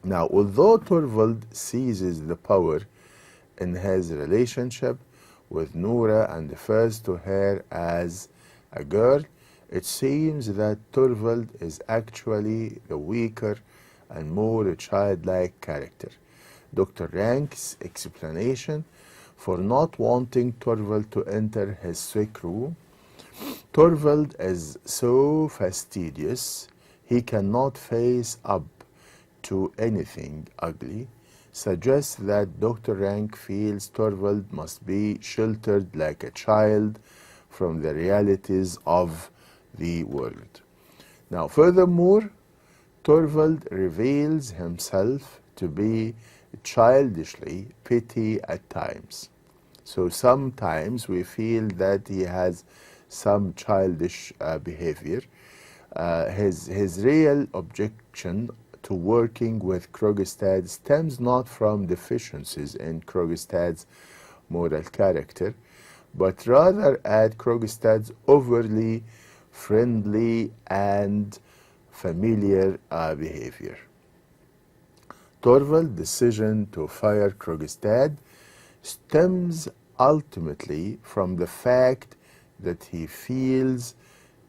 Now, although Torvald seizes the power in his relationship with Noura and refers to her as a girl, it seems that Torvald is actually the weaker and more childlike character. Dr. Rank's explanation for not wanting Torvald to enter his sick room: Torvald is so fastidious, he cannot face up to anything ugly, suggests that Dr. Rank feels Torvald must be sheltered like a child from the realities of the world. Now, furthermore, Torvald reveals himself to be childishly petty at times. So sometimes we feel that he has some childish behavior. His real objection to working with Krogstad stems not from deficiencies in Krogstad's moral character, but rather at Krogstad's overly friendly and familiar behavior. Torvald's decision to fire Krogstad stems ultimately from the fact that he feels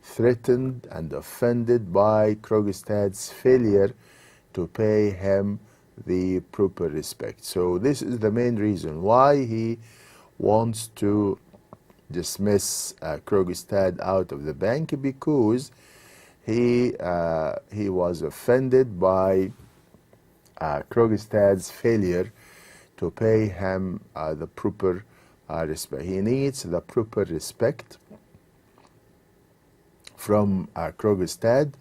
threatened and offended by Krogstad's failure to pay him the proper respect. So this is the main reason why he wants to dismiss Krogstad out of the bank, because he was offended by Krogstad's failure to pay him the proper respect. He needs the proper respect from Krogstad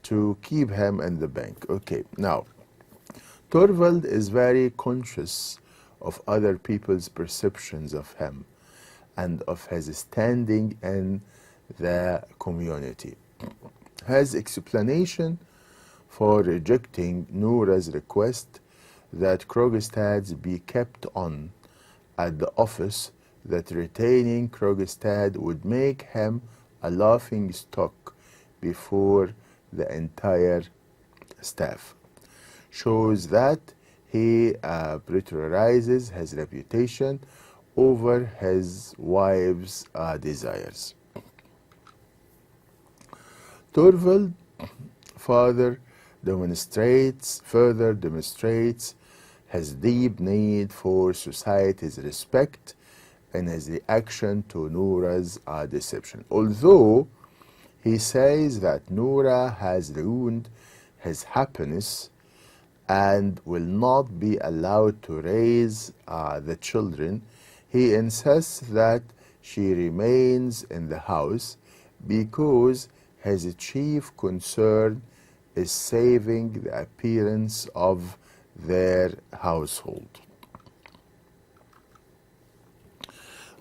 to keep him in the bank. Okay, now, Torvald is very conscious of other people's perceptions of him and of his standing in the community. His explanation for rejecting Noura's request that Krogstad be kept on at the office, that retaining Krogstad would make him a laughing stock before the entire staff, shows that he prioritizes his reputation over his wife's desires. Torvald further demonstrates his deep need for society's respect in his reaction to Noura's deception. Although he says that Noura has ruined his happiness and will not be allowed to raise the children, he insists that she remains in the house because his chief concern is saving the appearance of their household.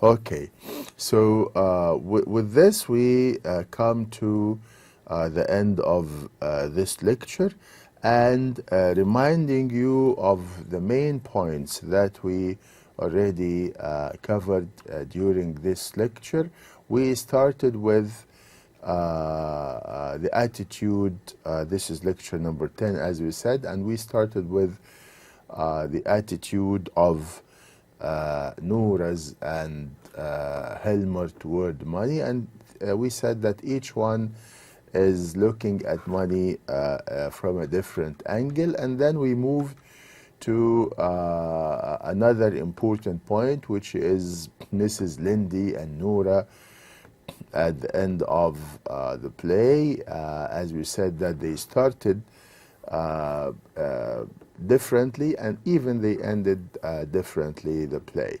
Okay, so with this we come to the end of this lecture, and reminding you of the main points that we already covered during this lecture. We started with the attitude. This is lecture number 10, as we said, and we started with the attitude of Noura's and Helmer toward money, and we said that each one is looking at money from a different angle. And then we moved to another important point, which is Mrs. Lindy and Noura at the end of the play. As we said, that they started differently, and even they ended differently, the play.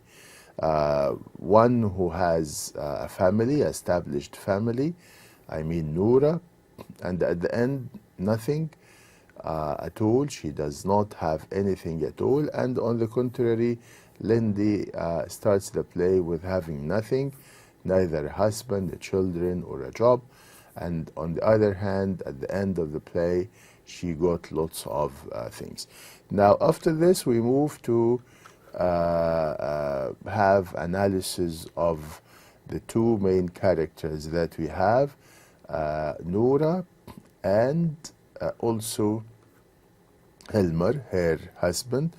One who has a family, established family, I mean Noura, and at the end nothing at all. She does not have anything at all. And on the contrary, Lindy starts the play with having nothing, neither a husband, a children, or a job. And on the other hand, at the end of the play, she got lots of things. Now, after this, we move to have analysis of the two main characters that we have, Noura, and also Hilmer, her husband,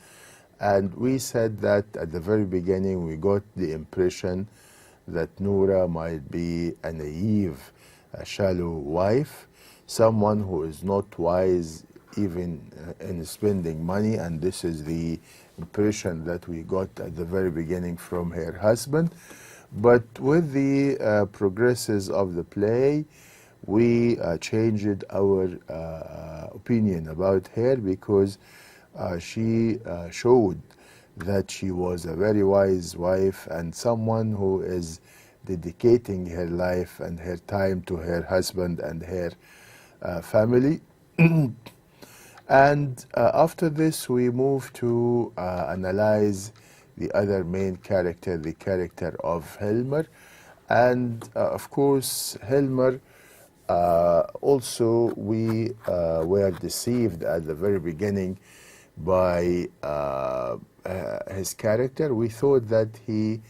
and we said that at the very beginning we got the impression that Noura might be a naive, a shallow wife, someone who is not wise even in spending money, and this is the impression that we got at the very beginning from her husband. But with the progresses of the play, we changed our opinion about her, because she showed that she was a very wise wife and someone who is dedicating her life and her time to her husband and her family. And after this, we move to analyze the other main character, the character of Hilmer. And of course, Hilmer, also we were deceived at the very beginning by his character. We thought that he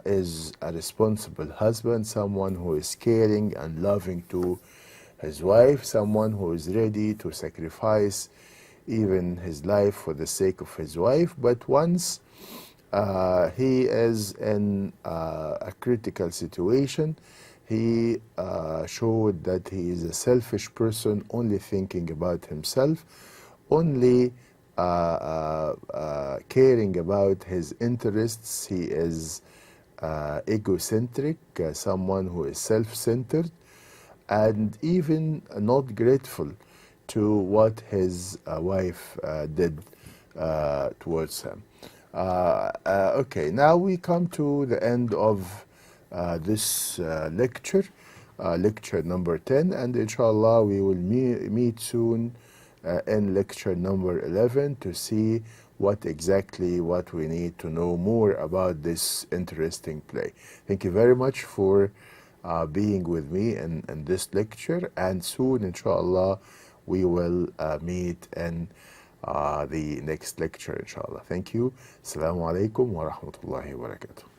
is a responsible husband, someone who is caring and loving to his wife, someone who is ready to sacrifice even his life for the sake of his wife. But once he is in a critical situation, he showed that he is a selfish person, only thinking about himself, only caring about his interests. He is egocentric, someone who is self-centered, and even not grateful to what his wife did towards him. Okay, now we come to the end of this lecture, lecture number 10, and inshallah we will meet soon in lecture number 11 to see what we need to know more about this interesting play. Thank you very much for being with me in this lecture, and soon inshallah we will meet in the next lecture inshallah. Thank you. Assalamu alaikum wa rahmatullahi wa barakatuh.